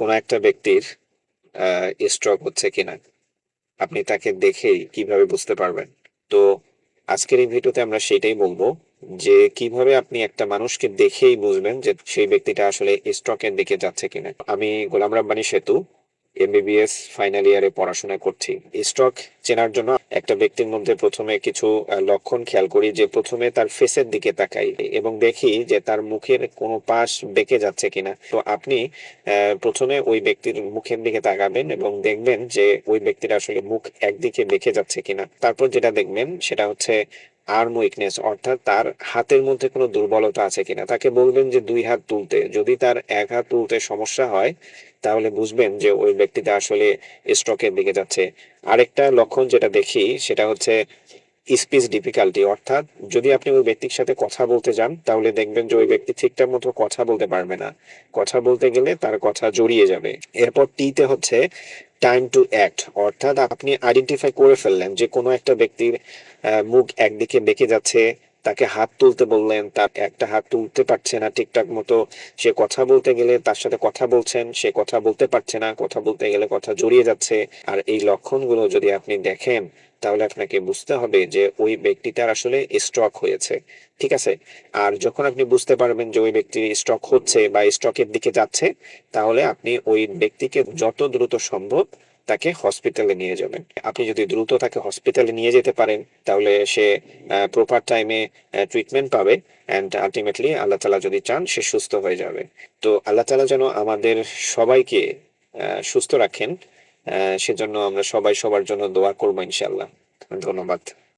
কোনো একটা ব্যক্তির স্ট্রোক হচ্ছে কিনা আপনি তাকে দেখেই কিভাবে বুঝতে পারবেন? তো আজকের এই ভিডিওতে আমরা সেটাই বলবো যে কিভাবে আপনি একটা মানুষকে দেখেই বুঝবেন যে সেই ব্যক্তিটা আসলে স্ট্রোকের দিকে যাচ্ছে কিনা। আমি গোলাম রাব্বানী সেতু এমবিবিএস ফাইনাল ইয়ারে পড়াশোনা করছি। স্ট্রোক চেনার জন্য একটা ব্যক্তির মধ্যে প্রথমে কিছু লক্ষণ খেয়াল করি, যে প্রথমে তার ফেসের দিকে তাকাই এবং দেখি যে তার মুখের কোনো পাশ বেঁকে যাচ্ছে কিনা। তো আপনি প্রথমে ওই ব্যক্তির মুখের দিকে তাকাবেন এবং দেখবেন যে ওই ব্যক্তির আসলে মুখ একদিকে বেঁকে যাচ্ছে কিনা। তারপর যেটা দেখবেন সেটা হচ্ছে আর্ম উইকনেস, অর্থাৎ তার হাতের মধ্যে কোনো দুর্বলতা আছে কিনা। তাকে বলবেন যে 2 হাত তুলতে, যদি তার 1 হাত তুলতে সমস্যা হয় তাহলে বুঝবেন যে ওই ব্যক্তিটা আসলে স্ট্রোকের দিকে যাচ্ছে। আরেকটা লক্ষণ যেটা দেখি সেটা হচ্ছে স্পিচ ডিফিকাল্টি, অর্থাৎ যদি আপনি ওই ব্যক্তির সাথে কথা বলতে যান তাহলে দেখবেন যে ওই ব্যক্তি ঠিকঠাক মতো কথা বলতে পারবে না, কথা বলতে গেলে তার কথা জড়িয়ে যাবে। এরপর টিতে হচ্ছে টাইম টু অ্যাক্ট, অর্থাৎ আপনি আইডেন্টিফাই করে ফেললেন যে কোনো একটা ব্যক্তির মুখ একদিকে বেঁকে যাচ্ছে, তাকে হাত তুলতে বললেন, তার একটা হাত তুলতে পারছে না ঠিকঠাক মতো, সে কথা বলতে গেলে তার সাথে কথা বলছেন, সে কথা বলতে পারছে না, কথা বলতে গেলে কথা জড়িয়ে যাচ্ছে। আর এই লক্ষণগুলো যদি আপনি দেখেন তাহলে আপনাকে বুঝতে হবে যে ওই ব্যক্তিটার আসলে স্ট্রোক হয়েছে। ঠিক আছে? আর যখন আপনি বুঝতে পারবেন যে ওই ব্যক্তির স্ট্রোক হচ্ছে বা স্ট্রোকের দিকে যাচ্ছে, তাহলে আপনি ওই ব্যক্তিকে যত দ্রুত সম্ভব তাকে হসপিটালে নিয়ে যাবেন। আপনি যদি দ্রুত তাকে হসপিটালে নিয়ে যেতে পারেন তাহলে সে প্রপার টাইমে ট্রিটমেন্ট পাবে, অ্যান্ড আলটিমেটলি আল্লাহ তাআলা যদি চান সে সুস্থ হয়ে যাবে। তো আল্লাহ তাআলা যেন আমাদের সবাইকে সুস্থ রাখেন, সেজন্য আমরা সবাই সবার জন্য দোয়া করবো ইনশাআল্লাহ। ধন্যবাদ।